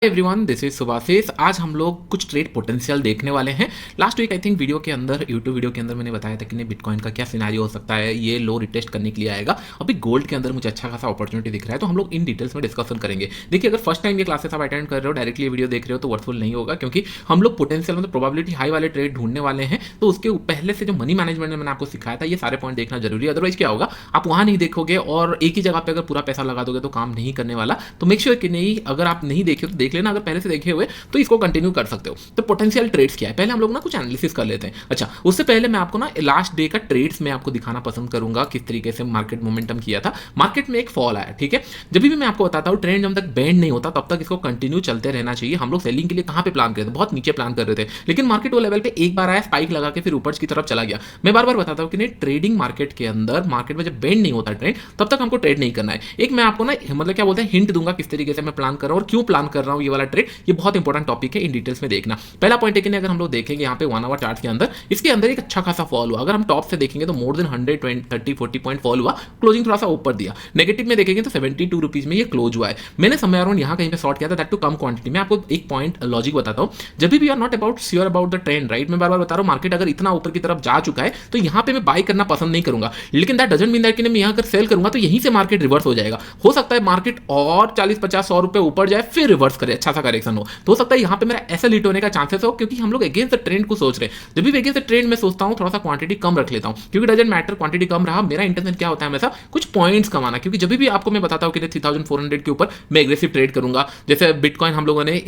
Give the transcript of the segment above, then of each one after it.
Everyone, this is Subhashis. आज हम लोग कुछ ट्रेड पोटेंशियल देखने वाले हैं। Last week I think video के अंदर, यूट्यूब वीडियो के अंदर मैंने बताया था कि नहीं बिटकॉइन का क्या सिनेरियो हो सकता है, ये लो रिटेस्ट करने के लिए आएगा। अभी गोल्ड के अंदर मुझे अच्छा खासा अपॉर्चुनिटी दिख रहा है, तो हम लोग इन डिटेल्स में डिस्कशन करेंगे। देखिए, अगर फर्स्ट टाइम ये क्लासेस आप अटेंड कर रहे हो, डायरेक्टली वीडियो देख रहे हो, तो वर्थफुल नहीं होगा, क्योंकि हम लोग पोटेंशियल मतलब प्रोबेबिलिटी हाई वाले ट्रेड ढूंढने वाले हैं। तो उसके पहले से जो मनी मैनेजमेंट में मैंने आपको सिखाया था, ये सारे पॉइंट देखना जरूरी है। अदरवाइज क्या होगा, आप वहां नहीं देखोगे और एक ही जगह पे अगर पूरा पैसा लगा दोगे तो काम नहीं करने वाला। तो मेक श्योर कि नहीं, अगर आप नहीं देखे तो देख लेना, अगर पहले से देखे हुए तो इसको कंटिन्यू कर सकते हो। तो पोटेंशियल ट्रेड्स क्या है, पहले हम लोग ना कुछ एनालिसिस कर लेते हैं। अच्छा, उससे पहले मैं आपको ना लास्ट डे का ट्रेड्स में आपको दिखाना पसंद करूंगा, किस तरीके से मार्केट मोमेंटम किया था। मार्केट में एक फॉल आया, ठीक है। जब भी मैं आपको बताता हूं ट्रेंड जब तक बेंड नहीं होता तब तक इसको कंटिन्यू चलते रहना चाहिए। हम लोग सेलिंग के लिए कहां पे प्लान कर रहे थे, बहुत नीचे प्लान कर रहे थे, लेकिन मार्केट वो लेवल पे एक बार आया, स्पाइक लगा के फिर ऊपर की तरफ चला गया। मैं बार बार बताता हूं कि नहीं, ट्रेडिंग मार्केट के अंदर, मार्केट में जब बेंड नहीं होता ट्रेंड, तब तक हमको ट्रेड नहीं करना है। एक मैं आपको ना मतलब क्या बोलते हैं, हिंट दूंगा किस तरीके से मैं प्लान कर रहा हूं और क्यों प्लान कर रहा हूं ये वाला ट्रेड। ये बहुत इंपॉर्टेंट टॉपिक है, इन डिटेल्स में देखना। पहला पॉइंट है कि अगर हम लोग देखेंगे यहाँ पे 1 आवर चार्ट के अंदर, इसके अंदर एक अच्छा खासा फॉल हुआ। अगर हम टॉप से देखेंगे तो मोर देन 130-40 पॉइंट फॉल हुआ, क्लोजिंग थोड़ा सा ऊपर दिया। नेगेटिव में देखेंगे तो 72 रुपीज में ये क्लोज हुआ है। मैंने समय अराउंड यहाँ कहीं पे शॉर्ट किया था, दैट टू कम क्वांटिटी में। आपको एक पॉइंट लॉजिक बताता हूँ, जब भी are not about sure about the trend, right, मैं बार बार बता रहा हूँ, मार्केट अगर इतना ऊपर की तरफ जा चुका है तो यहाँ पे मैं बाई करना पसंद नहीं करूंगा। लेकिन दैट डजंट मीन दैट कि मैं यहाँ अगर सेल करूंगा तो यहीं से मार्केट रिवर्स हो जाएगा। हो सकता है मार्केट और 40-50-100 रुपए ऊपर जाए फिर रिवर्स करे, अच्छा सा करेक्शन हो, तो हो सकता है यहाँ पे मेरा ऐसा लिट होने का चांसेस हो, क्योंकि हम लोग अगेंस्ट द ट्रेंड को सोच रहे हैं। जब भी अगेंस्ट द ट्रेंड में सोचता हूं, थोड़ा सा क्वांटिटी कम रख लेता हूं, क्योंकि डजंट मैटर क्वांटिटी कम रहा, मेरा इंटेंशन क्या होता है हमेशा कुछ पॉइंट्स कमाना। क्योंकि जब भी आपको मैं बताता हूं कि 3400 के ऊपर मैं एग्रेसिव ट्रेड करूंगा, जैसे बिटकॉइन हम लोगों ने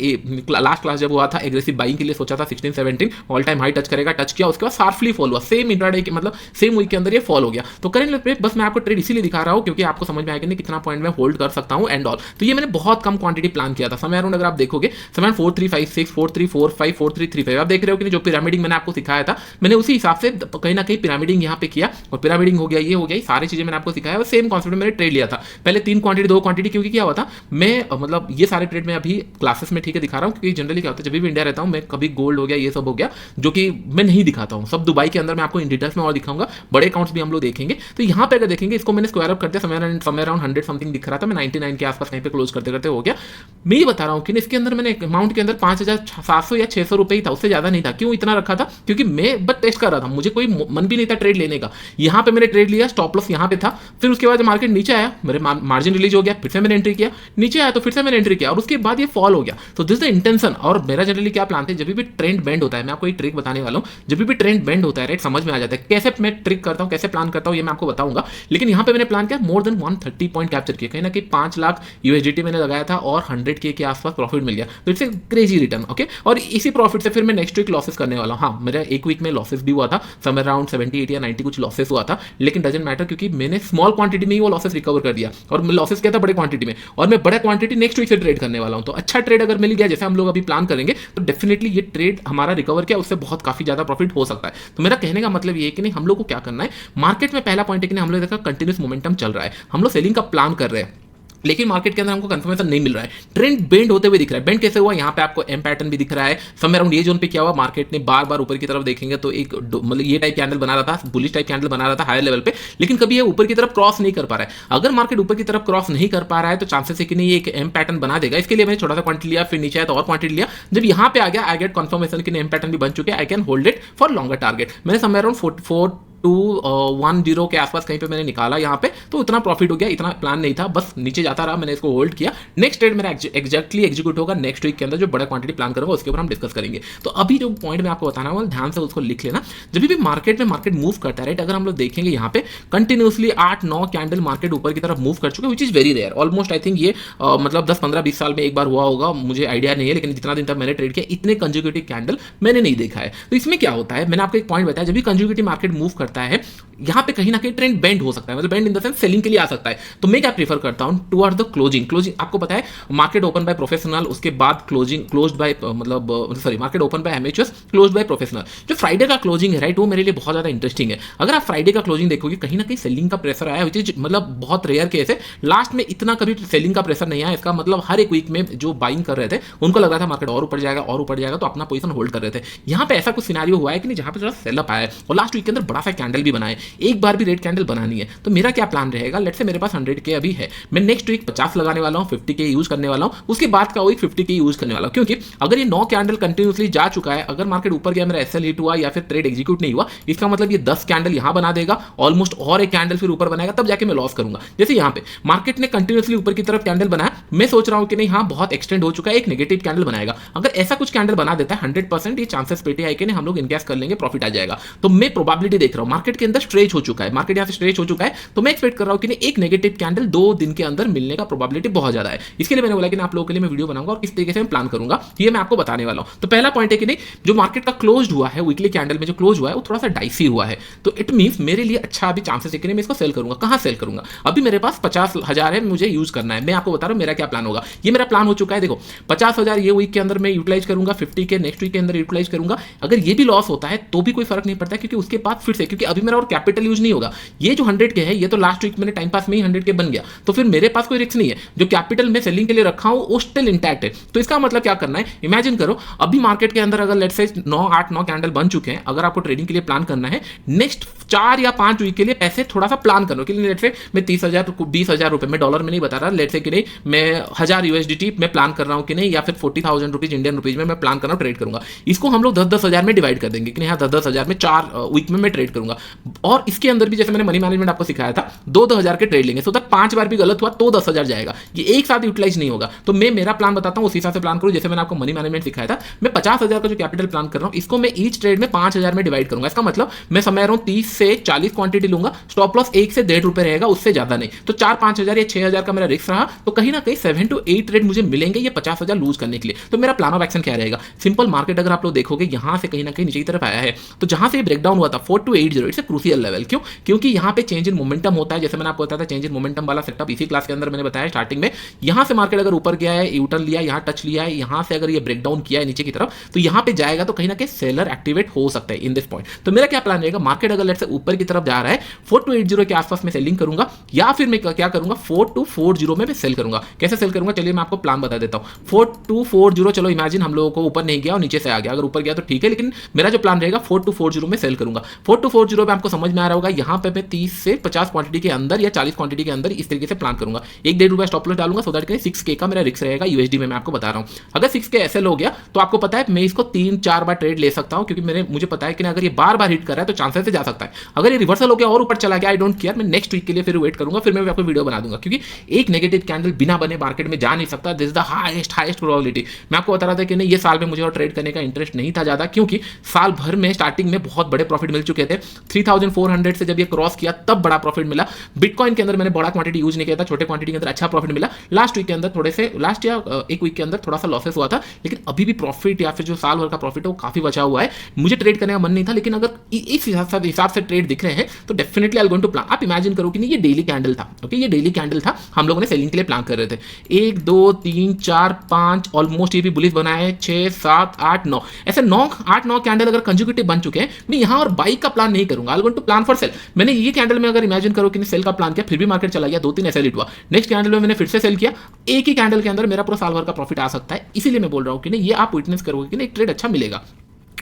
लास्ट क्लास जब हुआ था, एग्रेसिव बाइंग के लिए सोचा था, 16-17 ऑल टाइम हाई टच करेगा, टच किया, उसके बाद शार्पली फॉल हुआ, सेम इंट्राडे के मतलब सेम वीक के अंदर ये फॉल हो गया। तो करेंट पे बस मैं आपको ट्रेड इसीलिए दिखा रहा हूं क्योंकि आपको समझ में आएगा नहीं कितना पॉइंट में होल्ड कर सकता हूं एंड ऑल। तो ये मैंने बहुत कम क्वांटिटी प्लान किया था। समय अराउंड अगर आप देखोगे, समय 4356, 4345, 4335, आप देख रहे हो कि जो पिरामिडिंग मैंने आपको सिखाया था, मैंने उसी हिसाब से कहीं ना कहीं पिरामिडिंग यहाँ पे किया, और पिरामिडिंग हो गया, ये हो गया, सारी चीजें मैंने आपको सिखाया और सेम कॉन्सेप्ट मैंने ट्रेड लिया था। पहले 3 क्वांटिटी 2 क्वांटिटी, क्योंकि क्या हुआ था, मैं मतलब ये सारे ट्रेड में अभी क्लासेस में ठीक है दिखा रहा हूँ, क्योंकि जनरली क्या होता है जब भी इंडिया रहता हूँ मैं, कभी गोल्ड हो गया, ये सब हो गया, जो कि मैं नहीं दिखाता हूँ, सब दुबई के अंदर मैं आपको इन डिटेल्स में और दिखाऊंगा। बड़े अकाउंट्स भी हम लोग देखेंगे। तो यहाँ पे अगर देखेंगे, इसको मैंने स्क्वायर अप कर दिया, समय अराउंड 100 समथिंग दिख रहा था, मैं 99 के आसपास कहीं पे क्लोज करते करते हो गया। मैं ये बता रहा हूँ कि इसके अंदर मैंने अमाउंट के अंदर 5700 या 600 रुपए ही था, उससे ज्यादा नहीं था। क्यों इतना रखा था, क्योंकि मैं बस टेस्ट कर रहा था, मुझे कोई मन भी नहीं था ट्रेड लेने का। यहाँ पे मैंने ट्रेड लिया, स्टॉप लॉस यहाँ पे था, फिर उसके बाद मार्केट नीचे आया, मेरे मार्जिन रिलीज हो गया, फिर से मैंने एंट्री किया, नीचे आया तो फिर से मैंने एंट्री किया, और उसके बाद ये फॉल हो गया। तो दिस द इंटेंशन। और मेरा जनरली क्या प्लान था, जब भी ट्रेंड बेंड होता है, मैं आपको एक ट्रिक बताने वाला हूँ, जब भी ट्रेंड बेंड होता है, राइट, समझ में आ जाता है कैसे मैं ट्रिक करता हूँ, कैसे प्लान करता हूँ, ये मैं आपको बताऊंगा। लेकिन यहाँ पे मैंने प्लान किया, मोर देन 130 पॉइंट कैप्चर किया, कहीं ना कहीं 5 लाख यूएसडीटी मैंने लगाया था और 100K के आसपास प्रॉफिट मिल गया। तो it's a crazy return, okay. और इसी प्रॉफिट से फिर मैं नेक्स्ट वीक लॉसेस करने वाला हूँ। हाँ, मेरा एक वीक में लॉसेस भी हुआ था, समय अराउंड 70, 80 या 90 कुछ लॉसेस हुआ था, लेकिन डजंट मैटर, क्योंकि मैंने स्मॉल क्वांटिटी में ही वो लॉसेस रिकवर कर दिया, और लॉसेस किया था बड़े क्वांटिटी में, और मैं बड़ा क्वांटिटी नेक्स्ट वीक से ट्रेड करने वाला हूँ। तो अच्छा ट्रेड अगर मिल गया, जैसे हम लोग अभी प्लान करेंगे, तो डेफिनेटली ये ट्रेड हमारा रिकवर किया, उससे बहुत काफी ज्यादा प्रॉफिट हो सकता है। तो मेरा कहने का मतलब ये है कि नहीं, हम लोग को क्या करना है, मार्केट में पहला पॉइंट है कि हम लोग देखा कंटिन्यूस मोमेंटम चल रहा है, हम लोग सेलिंग का प्लान कर रहे हैं, लेकिन मार्केट के अंदर हमको कंफर्मेशन नहीं मिल रहा है, ट्रेंड बेंड होते हुए दिख रहा है। बेंड कैसे हुआ, यहाँ पे आपको एम पैटर्न भी दिख रहा है, समय अराउंड ये जोन पे क्या हुआ, मार्केट ने बार बार ऊपर की तरफ देखेंगे तो एक मतलब ये टाइप कैंडल बना रहा था, बुलिश टाइप कैंडल बना रहा था हायर लेवल पे, लेकिन कभी ये ऊपर की तरफ क्रॉस नहीं कर पा रहा है। अगर मार्केट ऊपर की तरफ क्रॉस नहीं कर पा रहा है तो चांसेस है कि नहीं, एक एम पैटर्न बना देगा। इसके लिए मैंने छोटा सा क्वांटिटी लिया, फिर नीचे आया तो और क्वांटिटी लिया, जब यहाँ पे आ गया, आई गेट कंफर्मेशन कि एम पैटर्न भी बन चुके हैं, I can hold it for longer target. मैंने समय अराउंड 4210 के आसपास कहीं पे मैंने निकाला यहाँ पे, तो उतना प्रॉफिट हो गया, इतना प्लान नहीं था, बस नीचे जाता रहा, मैंने इसको होल्ड किया। नेक्स्ट ट्रेड मेरा एग्जैक्टली एग्जीक्यूट होगा नेक्स्ट वीक के अंदर, जो बड़ा क्वांटिटी प्लान करूंगा उसके ऊपर हम डिस्कस करेंगे। तो अभी जो पॉइंट मैं आपको बताना है ध्यान से उसको लिख लेना। जब भी मार्केट मूव करता है, राइट, अगर हम लोग देखेंगे यहाँ पे कंटिन्यूसली 8-9 कैंडल मार्केट ऊपर की तरफ मूव कर चुके, which is very rare, almost I think ये मतलब 10-15-20 साल में एक बार हुआ होगा, मुझे आइडिया नहीं है, लेकिन जितना दिन तक मैंने ट्रेड किया इतने कंज्यूकेटिव कैंडल मैंने नहीं देखा है। तो इसमें क्या होता है, मैंने आपको एक पॉइंट बताया, जब भी कंज्यूकेटिव मार्केट मूव करता है, यहाँ पे कहीं ना कहीं ट्रेंड बेंड हो सकता है, मतलब bend in the sense selling के लिए आ सकता है। तो मैं क्या प्रीफर करता हूं, टुवर्ड द क्लोजिंग। आपको पता है मार्केट ओपन बाय प्रोफेशनल, उसके बाद क्लोज्ड बाय मतलब sorry market open by amateurs, closed by professional. जो फ्राइडे का क्लोजिंग है, राइट, वो मेरे लिए बहुत ज्यादा इंटरेस्टिंग है। अगर आप फ्राइडे का क्लोजिंग देखोगे, कहीं ना कहीं सेलिंग का प्रेशर आया, विच इज मतलब बहुत रेयर केस है। लास्ट में इतना कभी सेलिंग का प्रेशर नहीं आया, इसका मतलब हर एक वीक में जो बाइंग कर रहे थे उनको लग रहा था मार्केट और ऊपर जाएगा और ऊपर जाएगा, तो अपना पोजीशन होल्ड कर रहे थे। यहाँ पे ऐसा कुछ सिनेरियो हुआ है कि नहीं, जहां पे थोड़ा सेल अप आया है, और लास्ट वीक के अंदर बड़ा सा कैंडल भी बनाए, एक बार भी रेड कैंडल बनानी है, तो मेरा क्या प्लान रहेगा? लेट्स से मेरे पास 100K अभी है, मैं नेक्स्ट वीक 50 लगाने वाला हूँ, 50K यूज करने वाला हूँ, उसके बाद का वीक 50K यूज करने वाला हूँ, क्योंकि अगर ये 9 कैंडल कंटिन्यूसली जा चुका है, अगर मार्केट ऊपर गया, मेरा एसएल हिट हुआ या फिर ट्रेड एग्जीक्यूट नहीं हुआ, इसका मतलब ये 10 कैंडल यहां बना देगा, ऑलमोस्ट और एक कैंडल फिर ऊपर बनाएगा, तब जाके मैं लॉस करूंगा। जैसे यहां पे मार्केट ने कंटिन्यूसली ऊपर की तरफ कैंडल बनाया, मैं सोच रहा हूं कि नहीं हाँ बहुत एक्सटेंड हो चुका है, एक नेगेटिव कैंडल बनाएगा, अगर ऐसा कुछ कैंडल बना देता है 100% ये चांसेस पेटी आई के हम लोग इनकैश कर लेंगे, प्रॉफिट आ जाएगा। तो मैं प्रोबेबिलिटी देख रहा हूं, मार्केट के अंदर स्ट्रेच हो चुका है, मार्केट यहां से स्ट्रेच हो चुका है, तो मैं एक्सपेक्ट कर रहा हूं कि एक नेगेटिव कैंडल 2 दिन के अंदर मिलने का प्रोबेबिलिटी बहुत ज्यादा है। इसके लिए मैंने बोला कि आप लोगों के लिए मैं वीडियो बनाऊंगा और किस तरीके से मैं प्लान करूंगा ये मैं आपको बताने वाला हूं। तो पहला पॉइंट है कि नहीं, जो मार्केट का क्लोज हुआ है वीकली कैंडल में जो क्लोज हुआ है वो थोड़ा सा डाइसी हुआ है, तो इट मींस मेरे लिए अच्छा अभी चांसेस है कि मैं इसको सेल करूंगा। कहां सेल करूंगा? अभी मेरे पास 50,000 है, मुझे यूज करना है, मैं आपको बता रहा हूं मेरा क्या प्लान होगा। ये मेरा प्लान हो चुका है, देखो 50,000 ये वीक के अंदर मैं यूटिलाइज करूंगा, 50K नेक्स्ट वीक के अंदर यूटिलाइज करूंगा। अगर ये भी लॉस होता है तो भी कोई फर्क नहीं पड़ता, क्योंकि उसके बाद फिर से, क्योंकि अभी मेरा और कैपिटल यूज नहीं होगा, ये जो 100K है ये तो लास्ट वीक मैंने टाइम पास में ही 100K बन गया, तो फिर मेरे पास कोई रिस्क नहीं है, जो कैपिटल में सेलिंग के लिए रखा हूं वो स्टिल इंटैक्ट है। तो इसका मतलब क्या करना है, इमेजिन करो अभी मार्केट के अंदर अगर लेट्स से 9 कैंडल बन चुके हैं, अगर आपको ट्रेडिंग के लिए प्लान करना है नेक्स्ट 4 या 5 वीक के लिए पैसे थोड़ा सा प्लान करो कि लेट्स से मैं 30,000 20,000 रुपए, मैं डॉलर में नहीं बता रहा, लेट्स से कि नहीं मैं 1000 USDT में प्लान कर रहा हूं कि नहीं, या फिर 40,000 रुपीज इंडियन रुपीज में मैं प्लान कर रहा हूं ट्रेड करूंगा। इसको हम लोग 10-10 हजार में डिवाइड कर देंगे कि नहीं हाँ 10-10 हजार में 4 वीक में मैं ट्रेड करूंगा, और इसके अंदर भी जैसे मैंने मनी मैनेजमेंट आपको सिखाया था 2-2 हजार के ट्रेड लेंगे, सो तक 5 बार भी गलत हुआ तो 10,000 जाएगा, ये एक साथ यूटिलाइज नहीं होगा। तो मैं मेरा प्लान बताता हूं, उस हिसाब से प्लान करूं, जैसे मैंने आपको मनी मैनेजमेंट सिखाया था, मैं 50,000 का जो कैपिटल प्लान कर रहा हूं इसको मैं ईच ट्रेड में 5,000 में डिवाइड करूंगा। इसका मतलब मैं समझ रहा हूं 30 से 40 क्वांटिटी लूंगा, स्टॉप लॉस 1 से 1.5 रुपए रहेगा, उससे ज्यादा नहीं, तो 4-5 हजार या 6 हजार का मेरा रिस्क रहा, तो कहीं ना कहीं 7 to 8 ट्रेड मुझे मिलेंगे ये 50,000 लूज करने के लिए। तो मेरा प्लान ऑफ एक्शन क्या रहेगा? सिंपल, मार्केट अगर आप लोग देखोगे यहां से कहीं ना कहीं नीचे की तरफ आया है, तो जहां से ब्रेकडाउन हुआ था 4280, इट्स अ क्रूशियल लेवल। क्यों? क्योंकि यहां पे चेंज इन मोमेंटम होता है, जैसे मैंने आपको बताया था चेंज इन मोमेंटम वाला सेटअप इसी क्लास के अंदर मैंने बताया स्टार्टिंग में। यहां से मार्केट अगर ऊपर गया है, यूटर्न लिया, यहां टच लिया है, यहां से अगर ये ब्रेकडाउन किया है नीचे की तरफ, तो यहां पे जाएगा, तो कहीं ना कहीं सेलर एक्टिवेट हो सकता है इन दिस पॉइंट। तो मेरा क्या प्लान रहेगा, मार्केट अगर लेट्स से ऊपर की तरफ जा रहा है 4280 के आसपास में सेलिंग करूंगा, या फिर मैं क्या करूंगा 4240 में मैं सेल करूंगा। कैसे सेल करूंगा चलिए मैं आपको प्लान बता देता हूं। 4240, चलो इमेजिन हम लोगों को ऊपर नहीं गया और नीचे से आ गया, अगर ऊपर गया तो ठीक है, लेकिन मेरा जो प्लान रहेगा 4240 में सेल करूंगा। 4240 में आपको समझ में आ रहा होगा, यहां पे मैं 30 से 50 क्वांटिटी के अंदर या 40 क्वांटिटी के अंदर इस तरीके से प्लान करूंगा, 1-1.5 रुपया स्टॉप लॉस डालूंगा, सो दैट 6K का मेरा रिस्क रहेगा यूएसडी में, मैं आपको बता रहा हूं। अगर 6K एसएल हो गया तो आपको पता है मैं इसको 3-4 बार ट्रेड ले सकता हूं, क्योंकि मुझे पता है कि अगर ये बार-बार हिट कर रहा है तो चांसेस से जा सकता है। अगर ये रिवर्सल हो गया और ऊपर चला गया, आई डोंट केयर, मैं नेक्स्ट वीक के लिए फिर वेट करूंगा, फिर मैं आपको वीडियो बना दूंगा, क्योंकि एक नेगेटिव कैंडल बिना बने मार्केट में जा नहीं सकता, this is the highest probability. मैं आपको बता रहा था कि नहीं ये साल में मुझे और ट्रेड करने का इंटरेस्ट नहीं था ज्यादा, क्योंकि साल भर में स्टार्टिंग में बहुत बड़े प्रॉफिट मिल चुके थे, 3400 से जब ये क्रॉस किया तब बड़ा प्रॉफिट मिला। बिटकॉइन के अंदर मैंने बड़ा क्वांटिटी यूज नहीं किया था, छोटे क्वांटिटी के अंदर अच्छा प्रॉफिट मिला। लास्ट वीक के अंदर थोड़े से, लास्ट या एक वीक के अंदर थोड़ा सा लॉसेस हुआ था, लेकिन अभी भी प्रॉफिट या फिर जो साल भर का प्रॉफिट है वो काफी बचा हुआ है। मुझे ट्रेड करने का मन नहीं था, लेकिन अगर इस हिसाब से ट्रेड दिख रहे हैं तो definitely I going to plan. आप इमेजिन करो कि नहीं ये डेली कैंडल था, ओके, ये डेली कैंडल था, हम लोगों ने सेलिंग के लिए प्लान कर रहे थे। 1 2 3 4 5 ऑलमोस्ट ये भी बुलिश बनाए, 6 7 8 9 ऐसे 8-9 कैंडल अगर कंसेक्यूटिव बन चुके हैं, मैं यहां और बाई का प्लान नहीं करूंगा, I going to plan for sell. मैंने ये कैंडल में अगर इमेजिन करो कि सेल का प्लान किया, फिर भी मार्केट चला गया, 2-3 ऐसे हिट हुआ, नेक्स्ट कैंडल में मैंने फिर से सेल किया, एक ही कैंडल के अंदर मेरा पूरा साल भर का प्रॉफिट आ सकता है। इसीलिए मैं बोल रहा हूं कि नहीं ये आप विटनेस करोगे कि नहीं एक ट्रेड अच्छा मिलेगा।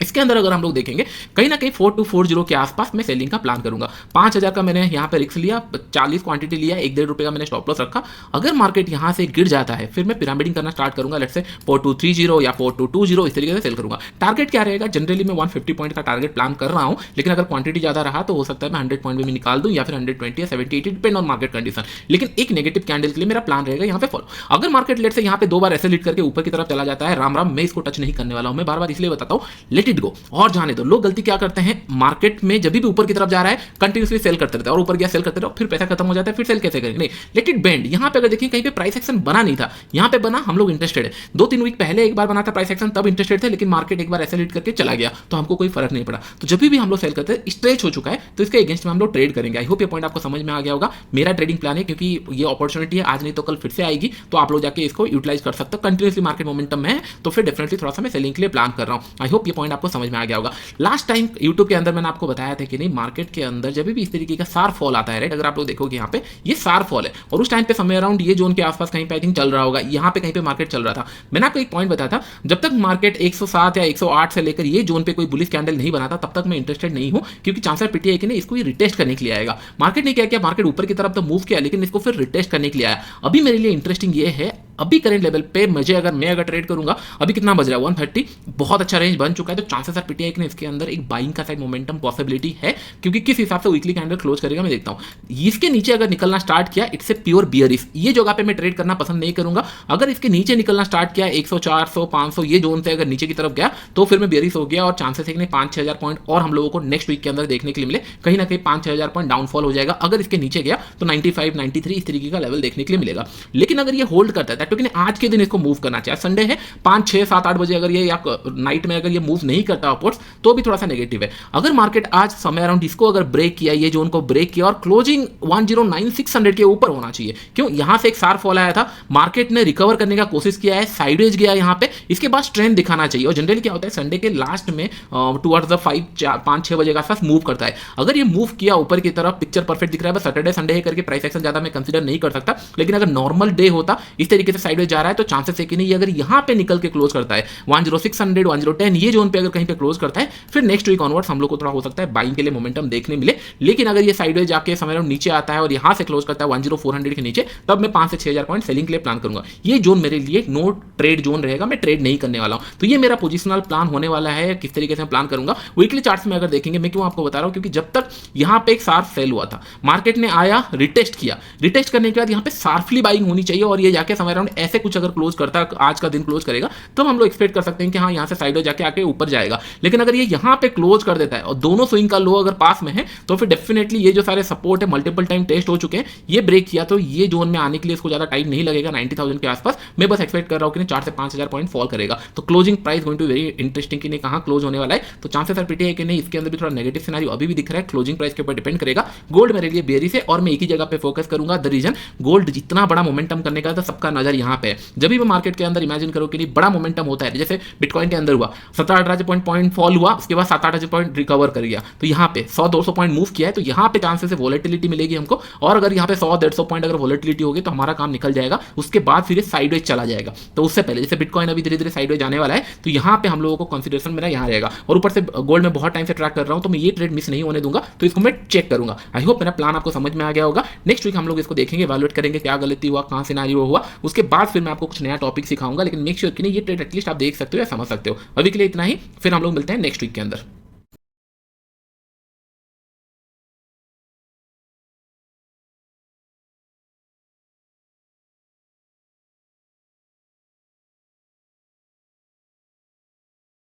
इसके अंदर अगर हम लोग देखेंगे कहीं ना कहीं 4240 के आसपास मैं सेलिंग का प्लान करूंगा। 5,000 का मैंने यहां पे रिस्क लिया, 40 क्वांटिटी लिया, 1-1.5 रुपए का मैंने स्टॉप लॉस रखा। अगर मार्केट यहां से गिर जाता है फिर मैं पिरामिडिंग करना स्टार्ट करूंगा, लेट्स से 4230 या 4220 इस तरीके से सेल करूंगा। टारगेट क्या रहेगा, जनरली मैं 150 पॉइंट का टारगेट प्लान कर रहा हूं, लेकिन अगर क्वांटिटी ज्यादा रहा तो हो सकता है मैं 100 पॉइंट में निकाल दूं, या फिर 120 या 70 80 डिपेंड ऑन मार्केट कंडीशन। लेकिन एक नेगेटिव कैंडल के लिए मेरा प्लान रहेगा यहाँ पे फॉलो। अगर मार्केट लेट से यहाँ पे 2 बार ऐसे लीड करके ऊपर की तरफ चला जाता है, राम राम, मैं इसको टच नहीं करने वाला हूं। मैं बार बार इसलिए बताता हूं लेट इट गो और जाने दो। लोग गलती क्या करते हैं, मार्केट में जब भी ऊपर की तरफ जा रहा है कंटिन्यूसली सेल करते रहते हैं, और ऊपर गया सेल करते रहो, फिर पैसा खत्म हो जाता है, फिर सेल कैसे करेंगे। नहीं, लेट इट बेंड। यहां पे अगर देखिए कहीं पे प्राइस एक्शन बना नहीं था, यहां पे बना, हम लोग इंटरेस्टेड है। 2-3 वीक पहले एक बार बना था प्राइस एक्शन, तब इंटरेस्टेड थे, लेकिन मार्केट एक बार ऐसे लीड करके चला गया तो हमको कोई फर्क नहीं पड़ा। तो जब भी हम लोग सेल करते हैं स्ट्रेच हो चुका है तो इसके अगेंस्ट में हम लोग ट्रेड करेंगे। आई होप ये पॉइंट आपको समझ में आ गया होगा। मेरा ट्रेडिंग प्लान है, क्योंकि ये अपॉर्चुनिटी है, आज नहीं तो कल फिर से आएगी, तो आप लोग जाके इसको यूटिलाइज कर सकते हो। कंटिन्यूसली मार्केट मोमेंटम में है तो फिर डेफिनेटली थोड़ा सा मैं सेलिंग के लिए प्लान कर रहा हूं। आई होप ये पॉइंट पॉइंट आपको समझ में आ गया होगा। लास्ट टाइम यूट्यूब के अंदर मैंने आपको बताया था कि नहीं, मार्केट के अंदर जब भी इस तरीके का शार्प फॉल आता है, राइट, अगर आप लोग देखोगे यहाँ पे ये शार्प फॉल है और उस टाइम पे समय अराउंड ये जोन के आसपास कहीं पे आई थिंक चल रहा होगा, यहाँ पे कहीं पे मार्केट चल रहा था। मैंने आपको एक पॉइंट बताया था, जब तक मार्केट 107 या 108 से लेकर ये जोन पे कोई बुलिश कैंडल नहीं बनाता तब तक मैं इंटरेस्टेड नहीं हूं, क्योंकि चांसेस पिटी है कि नहीं इसको रिटेस्ट करने के लिए आएगा। मार्केट ने क्या किया, मार्केट ऊपर की तरफ तो मूव किया लेकिन इसको फिर रिटेस्ट करने के लिए आया। अभी मेरे लिए इंटरेस्टिंग ये है, अभी करंट लेवल पे मैं अगर ट्रेड करूंगा, अभी कितना बज रहा है 130, बहुत अच्छा रेंज बन चुका है, तो चांसेस आर पिटी है कि इसके अंदर एक बाइंग का साइड मोमेंटम पॉसिबिलिटी है, क्योंकि किस हिसाब से वीकली कैंडल क्लोज करेगा मैं देखता हूं। इसके नीचे अगर निकलना स्टार्ट किया, इट्स ए प्योर बियरिश, ये जगह पे मैं ट्रेड करना पसंद नहीं करूंगा। अगर इसके नीचे निकलना स्टार्ट किया 100, 400, 500 ये जोन से अगर नीचे की तरफ गया तो फिर मैं बियरिश हो गया और चांसेस है कि 5-6 हजार पॉइंट और हम लोगों को नेक्स्ट वीक के अंदर देखने के लिए मिले, कहीं ना कहीं 5-6 हजार पॉइंट डाउनफॉल हो जाएगा। अगर इसके नीचे गया तो 95, 93 इस तरीके का लेवल देखने के लिए मिलेगा। लेकिन अगर ये होल्ड करता है, क्योंकि आज के दिन इसको मूव करना चाहिए, संडे है 5, 6, 7, 8 बजे अगर ये या नाइट में अगर ये मूव नहीं करता अपवर्ड्स तो भी थोड़ा सा नेगेटिव है। अगर मार्केट आज समय अराउंड इसको अगर ब्रेक किया, ये जोन को ब्रेक किया और क्लोजिंग 109,600 के ऊपर होना चाहिए, क्यों, यहां से एक शार्प फॉल आया था, मार्केट ने रिकवर करने का कोशिश किया है, साइडवेज गया यहां पे, इसके बाद स्ट्रेंथ दिखाना चाहिए। और जनरली क्या होता है संडे के लास्ट में टुवर्ड्स द 5-6 बजे का आसपास मूव करता है। अगर ये मूव किया ऊपर की तरफ, पिक्चर परफेक्ट दिख रहा है, बस सैटरडे संडे है करके प्राइस एक्शन ज्यादा मैं कंसीडर नहीं कर सकता, लेकिन अगर नॉर्मल डे होता इस तरीके से साइडवेज जा रहा है तो चांसेस है कि नहीं अगर यहां पे निकल के क्लोज करता है 10600, 1010 ये जोन पे अगर कहीं पे क्लोज करता है, फिर नेक्स्ट वीक ऑनवर्ड्स हम लोग को थोड़ा हो सकता है बाइंग के लिए मोमेंटम देखने मिले। लेकिन अगर ये साइडवेज जाके समय नीचे आता है और यहां से क्लोज करता है 10400 के नीचे, तब मैं 5 से 6 हजार पॉइंट सेलिंग के लिए प्लान करूंगा। ये जोन मेरे लिए नो ट्रेड जोन रहेगा, मैं ट्रेड नहीं करने वाला हूं। तो ये मेरा पोजिशनल प्लान होने वाला है, किस तरीके से मैं प्लान करूंगा। वीकली चार्ट्स में अगर देखेंगे, मैं क्यों आपको बता रहा हूं, क्योंकि जब तक यहां पे एक शार्प सेल हुआ था, मार्केट ने आया, रिटेस्ट किया, रिटेस्ट करने के बाद यहां पे शार्पली बाइंग होनी चाहिए और ये जाके समय अराउंड ऐसे कुछ अगर क्लोज करता है, आज का दिन क्लोज करेगा, तो हम लोग एक्सपेक्ट कर सकते हैं कि हाँ यहां से साइडवेज जाके आके ऊपर जाएगा। लेकिन अगर ये यहां पे क्लोज कर देता है और दोनों स्विंग का लो अगर पास में है, तो फिर डेफिनेटली ये जो सारे सपोर्ट है मल्टीपल टाइम टेस्ट हो चुके हैं, ये ब्रेक किया तो ये जोन में आने के लिए इसको ज्यादा टाइम नहीं लगेगा, 90,000 के आसपास। मैं बस एक्सपेक्ट कर रहा हूं कि 4 से 5 हजार पॉइंट फॉल करेगा, तो closing price going to very interesting कि नहीं कहां क्लोज होने वाला है। तो चांसेस आर पिटी है कि नहीं इसके अंदर भी थोड़ा नेगेटिव सिनेरियो अभी भी दिख रहा है, क्लोजिंग प्राइस के ऊपर डिपेंड करेगा। गोल्ड मेरे लिए बेरिश है और मैं एक ही जगह पे फोकस करूंगा। द रीजन, गोल्ड जितना बड़ा मोमेंटम करने का था सबका नजर यहां पे है। जब भी मैं मार्केट के अंदर इमेजिन करो कि नहीं बड़ा मोमेंटम होता है, जैसे बिटकॉइन के अंदर हुआ 17-18 पॉइंट फॉल हुआ, उसके बाद 7-8 पॉइंट रिकवर कर गया, तो यहाँ पे 100-200 पॉइंट मूव किया है, तो यहाँ पे चांसेस है वोलेटिलिटी मिलेगी हमको। और अगर यहाँ पे 100-150 पॉइंट अगर वोलेटिलिटी होगी तो हमारा काम निकल जाएगा, उसके बाद फिर साइडवेज चला जाएगा। तो उससे पहले जैसे बिटकॉइन अभी धीरे धीरे साइडवेज जाने वाला है, तो यहाँ पे हम लोगों को कंसिडरेशन मेरा यहाँ रहेगा। और ऊपर से गोल्ड में बहुत टाइम से ट्रैक कर रहा हूँ, तो मैं ये ट्रेड मिस नहीं होने दूंगा, तो इसको मैं चेक करूंगा। आई होप मेरा प्लान आपको समझ में आ गया होगा। नेक्स्ट वीक हम लोग इसको देखेंगे, इवैल्यूएट करेंगे क्या गलती हुआ, कहां सिनेरियो हुआ, उसके बाद फिर मैं आपको कुछ नया टॉपिक सिखाऊंगा। लेकिन मेक श्योर कि नहीं ये ट्रेड एटलीस्ट आप देख सकते हो या समझ सकते हो। अभी के लिए इतना ही, फिर हम लोग मिलते हैं नेक्स्ट वीक के अंदर।